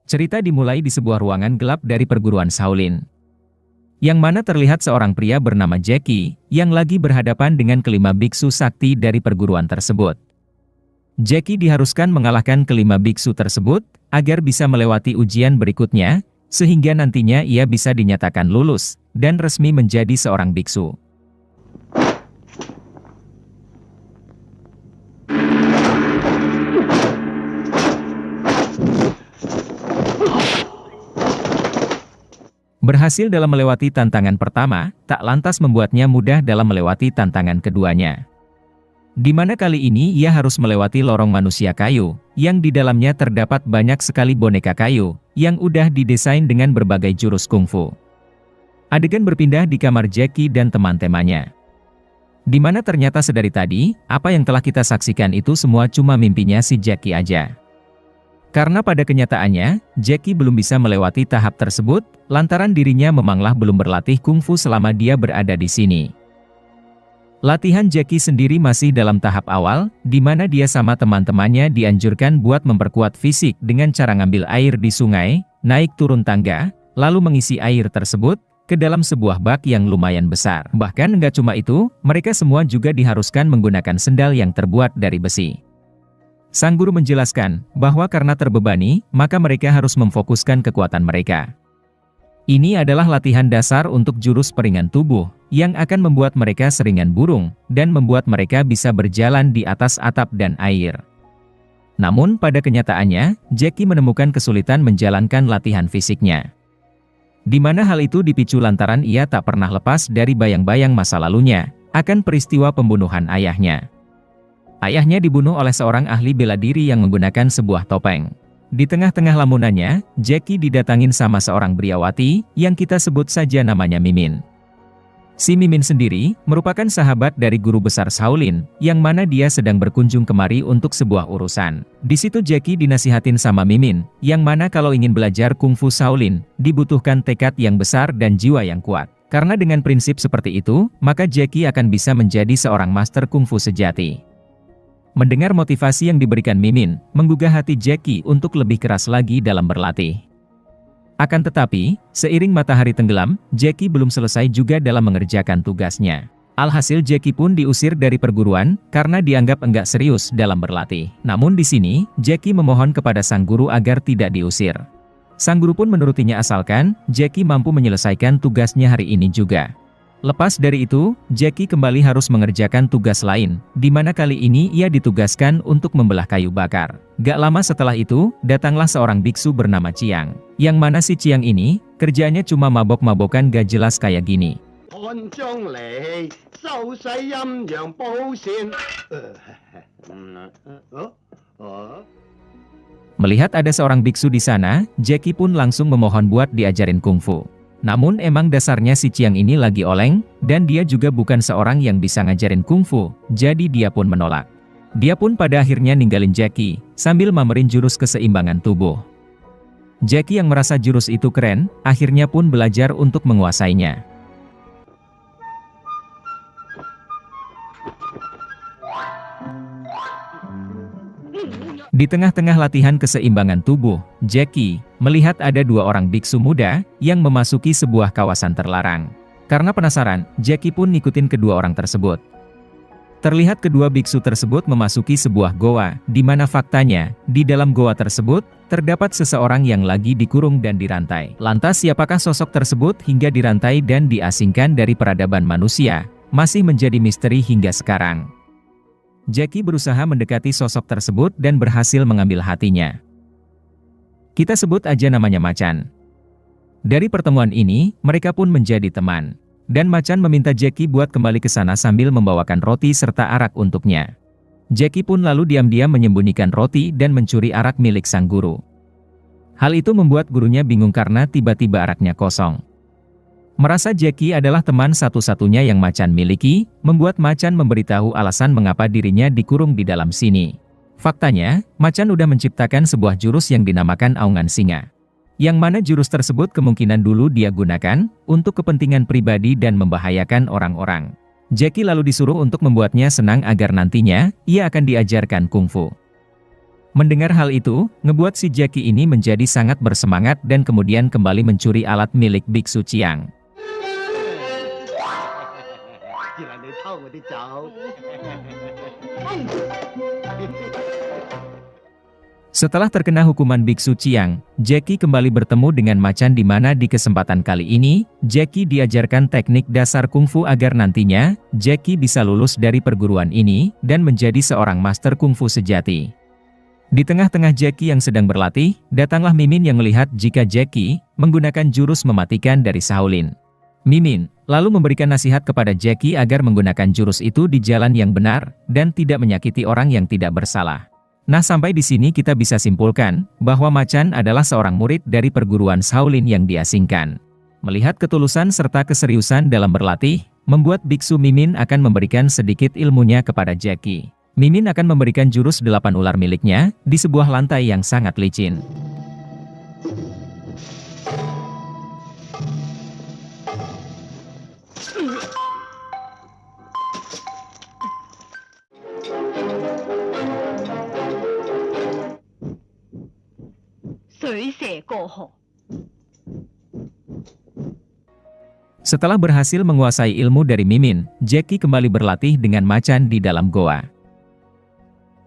Cerita dimulai di sebuah ruangan gelap dari perguruan Shaolin, yang mana terlihat seorang pria bernama Jackie, yang lagi berhadapan dengan kelima biksu sakti dari perguruan tersebut. Jackie diharuskan mengalahkan kelima biksu tersebut, agar bisa melewati ujian berikutnya, sehingga nantinya ia bisa dinyatakan lulus, dan resmi menjadi seorang biksu. Berhasil dalam melewati tantangan pertama, tak lantas membuatnya mudah dalam melewati tantangan keduanya. Di mana kali ini ia harus melewati lorong manusia kayu, yang di dalamnya terdapat banyak sekali boneka kayu, yang udah didesain dengan berbagai jurus kungfu. Adegan berpindah di kamar Jackie dan teman-temannya. Di mana ternyata sedari tadi, apa yang telah kita saksikan itu semua cuma mimpinya si Jackie aja. Karena pada kenyataannya, Jackie belum bisa melewati tahap tersebut, lantaran dirinya memanglah belum berlatih kungfu selama dia berada di sini. Latihan Jackie sendiri masih dalam tahap awal, di mana dia sama teman-temannya dianjurkan buat memperkuat fisik dengan cara ngambil air di sungai, naik turun tangga, lalu mengisi air tersebut ke dalam sebuah bak yang lumayan besar. Bahkan nggak cuma itu, mereka semua juga diharuskan menggunakan sendal yang terbuat dari besi. Sang guru menjelaskan bahwa karena terbebani, maka mereka harus memfokuskan kekuatan mereka. Ini adalah latihan dasar untuk jurus peringan tubuh, yang akan membuat mereka seringan burung, dan membuat mereka bisa berjalan di atas atap dan air. Namun pada kenyataannya, Jackie menemukan kesulitan menjalankan latihan fisiknya. Di mana hal itu dipicu lantaran ia tak pernah lepas dari bayang-bayang masa lalunya, akan peristiwa pembunuhan ayahnya. Ayahnya dibunuh oleh seorang ahli bela diri yang menggunakan sebuah topeng. Di tengah-tengah lamunannya, Jackie didatangin sama seorang briawati, yang kita sebut saja namanya Mimin. Si Mimin sendiri, merupakan sahabat dari guru besar Shaolin, yang mana dia sedang berkunjung kemari untuk sebuah urusan. Di situ Jackie dinasihatin sama Mimin, yang mana kalau ingin belajar kungfu Shaolin, dibutuhkan tekad yang besar dan jiwa yang kuat. Karena dengan prinsip seperti itu, maka Jackie akan bisa menjadi seorang master kungfu sejati. Mendengar motivasi yang diberikan Mimin, menggugah hati Jackie untuk lebih keras lagi dalam berlatih. Akan tetapi, seiring matahari tenggelam, Jackie belum selesai juga dalam mengerjakan tugasnya. Alhasil Jackie pun diusir dari perguruan, karena dianggap enggak serius dalam berlatih. Namun di sini, Jackie memohon kepada sang guru agar tidak diusir. Sang guru pun menurutinya asalkan, Jackie mampu menyelesaikan tugasnya hari ini juga. Lepas dari itu, Jackie kembali harus mengerjakan tugas lain, di mana kali ini ia ditugaskan untuk membelah kayu bakar. Gak lama setelah itu, datanglah seorang biksu bernama Chiang. Yang mana si Chiang ini, kerjanya cuma mabok-mabokan gak jelas kayak gini. Melihat ada seorang biksu di sana, Jackie pun langsung memohon buat diajarin kungfu. Namun emang dasarnya si Chiang ini lagi oleng, dan dia juga bukan seorang yang bisa ngajarin kungfu, jadi dia pun menolak. Dia pun pada akhirnya ninggalin Jackie, sambil mamerin jurus keseimbangan tubuh. Jackie yang merasa jurus itu keren, akhirnya pun belajar untuk menguasainya. Di tengah-tengah latihan keseimbangan tubuh, Jackie melihat ada dua orang biksu muda yang memasuki sebuah kawasan terlarang. Karena penasaran, Jackie pun ngikutin kedua orang tersebut. Terlihat kedua biksu tersebut memasuki sebuah goa, di mana faktanya, di dalam goa tersebut, terdapat seseorang yang lagi dikurung dan dirantai. Lantas siapakah sosok tersebut hingga dirantai dan diasingkan dari peradaban manusia, masih menjadi misteri hingga sekarang. Jackie berusaha mendekati sosok tersebut dan berhasil mengambil hatinya. Kita sebut aja namanya Macan. Dari pertemuan ini, mereka pun menjadi teman. Dan Macan meminta Jackie buat kembali ke sana sambil membawakan roti serta arak untuknya. Jackie pun lalu diam-diam menyembunyikan roti dan mencuri arak milik sang guru. Hal itu membuat gurunya bingung karena tiba-tiba araknya kosong. Merasa Jackie adalah teman satu-satunya yang Macan miliki, membuat Macan memberitahu alasan mengapa dirinya dikurung di dalam sini. Faktanya, Macan udah menciptakan sebuah jurus yang dinamakan Aungan Singa. Yang mana jurus tersebut kemungkinan dulu dia gunakan, untuk kepentingan pribadi dan membahayakan orang-orang. Jackie lalu disuruh untuk membuatnya senang agar nantinya, ia akan diajarkan kungfu. Mendengar hal itu, ngebuat si Jackie ini menjadi sangat bersemangat dan kemudian kembali mencuri alat milik Biksu Chiang. Setelah terkena hukuman Biksu Chiang, Jackie kembali bertemu dengan Macan di mana di kesempatan kali ini, Jackie diajarkan teknik dasar kungfu agar nantinya, Jackie bisa lulus dari perguruan ini, dan menjadi seorang master kungfu sejati. Di tengah-tengah Jackie yang sedang berlatih, datanglah Mimin yang melihat jika Jackie menggunakan jurus mematikan dari Shaolin. Mimin lalu memberikan nasihat kepada Jackie agar menggunakan jurus itu di jalan yang benar, dan tidak menyakiti orang yang tidak bersalah. Nah, sampai di sini kita bisa simpulkan bahwa Macan adalah seorang murid dari perguruan Shaolin yang diasingkan. Melihat ketulusan serta keseriusan dalam berlatih, membuat Biksu Mimin akan memberikan sedikit ilmunya kepada Jackie. Mimin akan memberikan jurus 8 ular miliknya di sebuah lantai yang sangat licin. Setelah berhasil menguasai ilmu dari Mimin, Jackie kembali berlatih dengan Macan di dalam goa.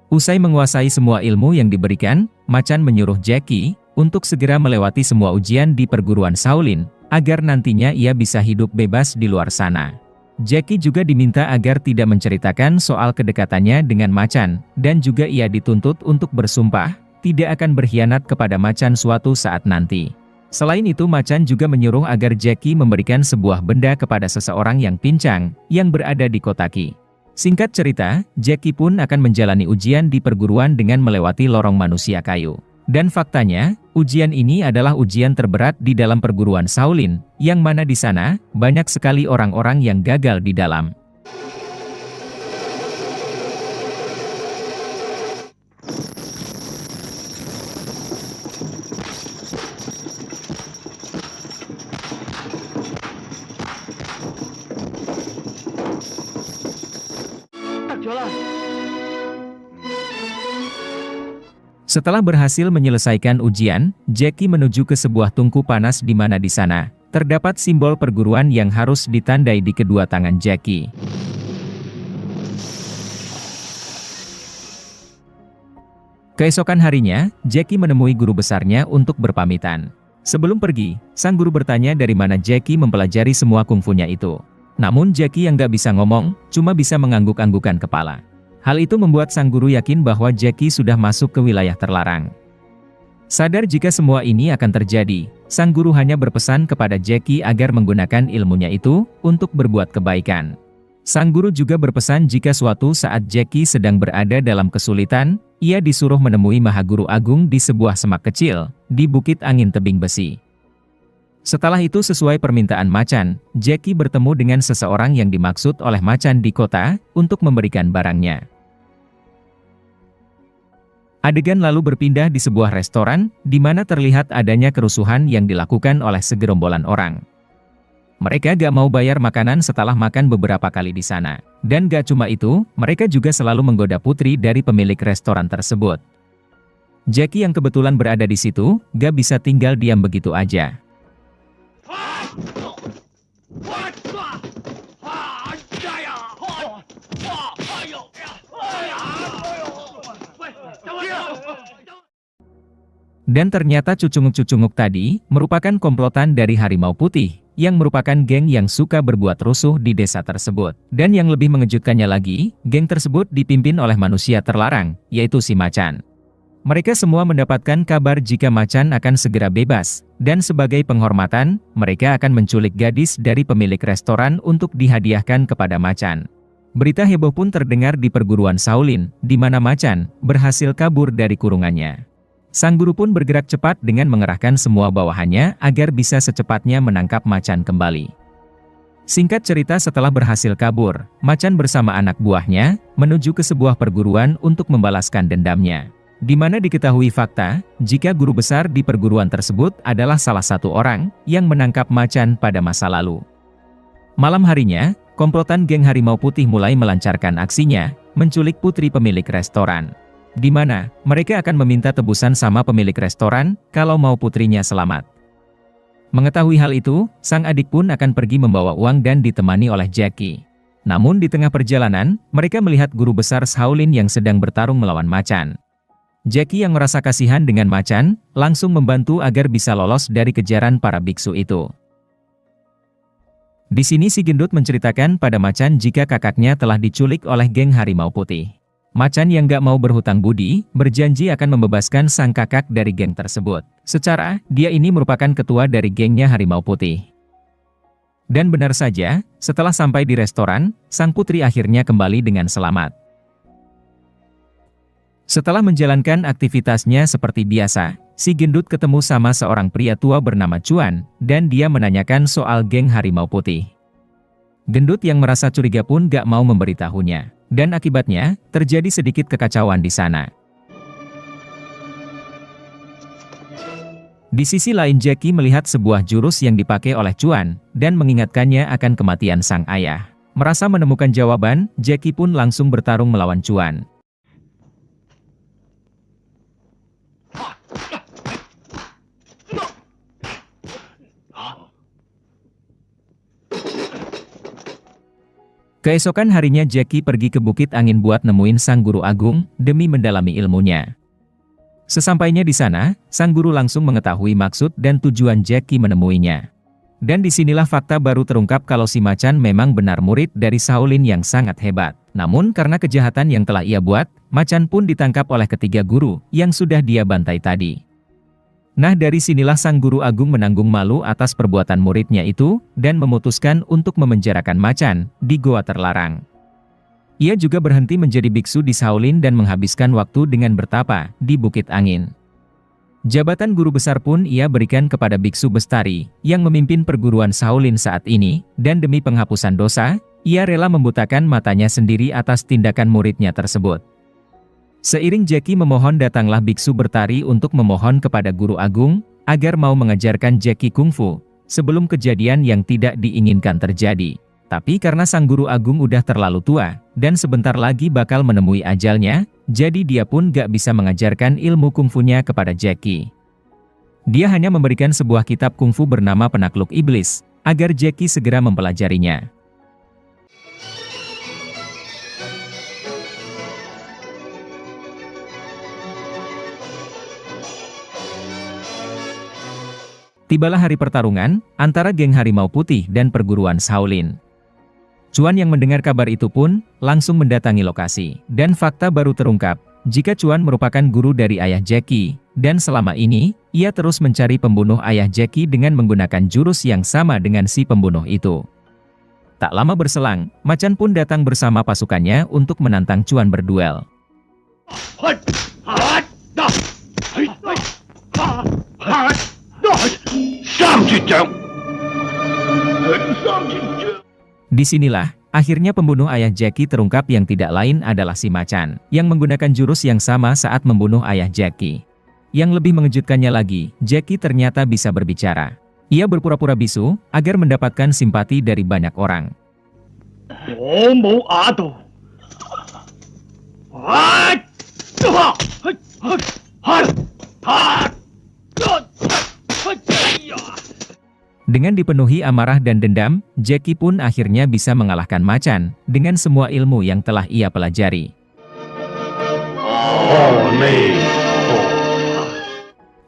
Usai menguasai semua ilmu yang diberikan, Macan menyuruh Jackie untuk segera melewati semua ujian di perguruan Shaolin, agar nantinya ia bisa hidup bebas di luar sana. Jackie juga diminta agar tidak menceritakan soal kedekatannya dengan Macan, dan juga ia dituntut untuk bersumpah tidak akan berkhianat kepada Macan suatu saat nanti. Selain itu, Macan juga menyuruh agar Jackie memberikan sebuah benda kepada seseorang yang pincang, yang berada di Kotaki. Singkat cerita, Jackie pun akan menjalani ujian di perguruan dengan melewati lorong manusia kayu. Dan faktanya, ujian ini adalah ujian terberat di dalam perguruan Shaolin, yang mana di sana, banyak sekali orang-orang yang gagal di dalam. Setelah berhasil menyelesaikan ujian, Jackie menuju ke sebuah tungku panas di mana di sana terdapat simbol perguruan yang harus ditandai di kedua tangan Jackie. Keesokan harinya, Jackie menemui guru besarnya untuk berpamitan. Sebelum pergi, sang guru bertanya dari mana Jackie mempelajari semua kungfunya itu. Namun Jackie yang gak bisa ngomong, cuma bisa mengangguk-anggukan kepala. Hal itu membuat sang guru yakin bahwa Jackie sudah masuk ke wilayah terlarang. Sadar jika semua ini akan terjadi, sang guru hanya berpesan kepada Jackie agar menggunakan ilmunya itu untuk berbuat kebaikan. Sang guru juga berpesan jika suatu saat Jackie sedang berada dalam kesulitan, ia disuruh menemui Mahaguru Agung di sebuah semak kecil, di Bukit Angin Tebing Besi. Setelah itu sesuai permintaan Macan, Jackie bertemu dengan seseorang yang dimaksud oleh Macan di kota, untuk memberikan barangnya. Adegan lalu berpindah di sebuah restoran, di mana terlihat adanya kerusuhan yang dilakukan oleh segerombolan orang. Mereka gak mau bayar makanan setelah makan beberapa kali di sana. Dan gak cuma itu, mereka juga selalu menggoda putri dari pemilik restoran tersebut. Jackie yang kebetulan berada di situ, gak bisa tinggal diam begitu aja. Dan ternyata Cucunguk-Cucunguk tadi merupakan komplotan dari Harimau Putih, yang merupakan geng yang suka berbuat rusuh di desa tersebut. Dan yang lebih mengejutkannya lagi, geng tersebut dipimpin oleh manusia terlarang, yaitu si Macan. Mereka semua mendapatkan kabar jika Macan akan segera bebas, dan sebagai penghormatan, mereka akan menculik gadis dari pemilik restoran untuk dihadiahkan kepada Macan. Berita heboh pun terdengar di perguruan Shaolin, di mana Macan berhasil kabur dari kurungannya. Sang guru pun bergerak cepat dengan mengerahkan semua bawahannya agar bisa secepatnya menangkap Macan kembali. Singkat cerita, setelah berhasil kabur, Macan bersama anak buahnya menuju ke sebuah perguruan untuk membalaskan dendamnya. Di mana diketahui fakta, jika guru besar di perguruan tersebut adalah salah satu orang yang menangkap Macan pada masa lalu. Malam harinya, komplotan geng Harimau Putih mulai melancarkan aksinya, menculik putri pemilik restoran. di mana mereka akan meminta tebusan sama pemilik restoran kalau mau putrinya selamat. Mengetahui hal itu, sang adik pun akan pergi membawa uang dan ditemani oleh Jackie. Namun di tengah perjalanan, mereka melihat guru besar Shaolin yang sedang bertarung melawan macan. Jackie yang merasa kasihan dengan macan, langsung membantu agar bisa lolos dari kejaran para biksu itu. Di sini si gendut menceritakan pada macan jika kakaknya telah diculik oleh geng harimau putih. Macan yang gak mau berhutang budi, berjanji akan membebaskan sang kakak dari geng tersebut. Secara, dia ini merupakan ketua dari gengnya harimau putih. Dan benar saja, setelah sampai di restoran, sang putri akhirnya kembali dengan selamat. Setelah menjalankan aktivitasnya seperti biasa, si gendut ketemu sama seorang pria tua bernama Chuan, dan dia menanyakan soal geng harimau putih. Gendut yang merasa curiga pun gak mau memberitahunya, dan akibatnya, terjadi sedikit kekacauan di sana. Di sisi lain Jackie melihat sebuah jurus yang dipakai oleh Chuan, dan mengingatkannya akan kematian sang ayah. Merasa menemukan jawaban, Jackie pun langsung bertarung melawan Chuan. Keesokan harinya Jackie pergi ke Bukit Angin buat nemuin sang guru agung, demi mendalami ilmunya. Sesampainya di sana, sang guru langsung mengetahui maksud dan tujuan Jackie menemuinya. Dan disinilah fakta baru terungkap kalau si macan memang benar murid dari Shaolin yang sangat hebat. Namun karena kejahatan yang telah ia buat, macan pun ditangkap oleh ketiga guru, yang sudah dia bantai tadi. Nah dari sinilah sang guru agung menanggung malu atas perbuatan muridnya itu, dan memutuskan untuk memenjarakan macan di goa terlarang. Ia juga berhenti menjadi biksu di Shaolin dan menghabiskan waktu dengan bertapa di Bukit Angin. Jabatan guru besar pun ia berikan kepada Biksu Bestari, yang memimpin perguruan Shaolin saat ini, dan demi penghapusan dosa, ia rela membutakan matanya sendiri atas tindakan muridnya tersebut. Seiring Jackie memohon datanglah Biksu Bertari untuk memohon kepada Guru Agung, agar mau mengajarkan Jackie kungfu, sebelum kejadian yang tidak diinginkan terjadi. Tapi karena sang Guru Agung udah terlalu tua, dan sebentar lagi bakal menemui ajalnya, jadi dia pun gak bisa mengajarkan ilmu kungfunya kepada Jackie. Dia hanya memberikan sebuah kitab kungfu bernama Penakluk Iblis, agar Jackie segera mempelajarinya. Tibalah hari pertarungan, antara geng harimau putih dan perguruan Shaolin. Chuan yang mendengar kabar itu pun, langsung mendatangi lokasi, dan fakta baru terungkap, jika Chuan merupakan guru dari ayah Jackie, dan selama ini, ia terus mencari pembunuh ayah Jackie dengan menggunakan jurus yang sama dengan si pembunuh itu. Tak lama berselang, macan pun datang bersama pasukannya untuk menantang Chuan berduel. Disinilah, akhirnya pembunuh ayah Jackie terungkap yang tidak lain adalah si macan, yang menggunakan jurus yang sama saat membunuh ayah Jackie. Yang lebih mengejutkannya lagi, Jackie ternyata bisa berbicara. Ia berpura-pura bisu, agar mendapatkan simpati dari banyak orang. Dengan dipenuhi amarah dan dendam, Jackie pun akhirnya bisa mengalahkan macan, dengan semua ilmu yang telah ia pelajari.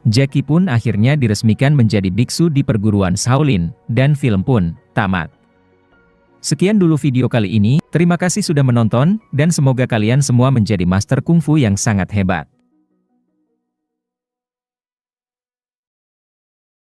Jackie pun akhirnya diresmikan menjadi biksu di perguruan Shaolin, dan film pun tamat. Sekian dulu video kali ini, terima kasih sudah menonton, dan semoga kalian semua menjadi master kungfu yang sangat hebat.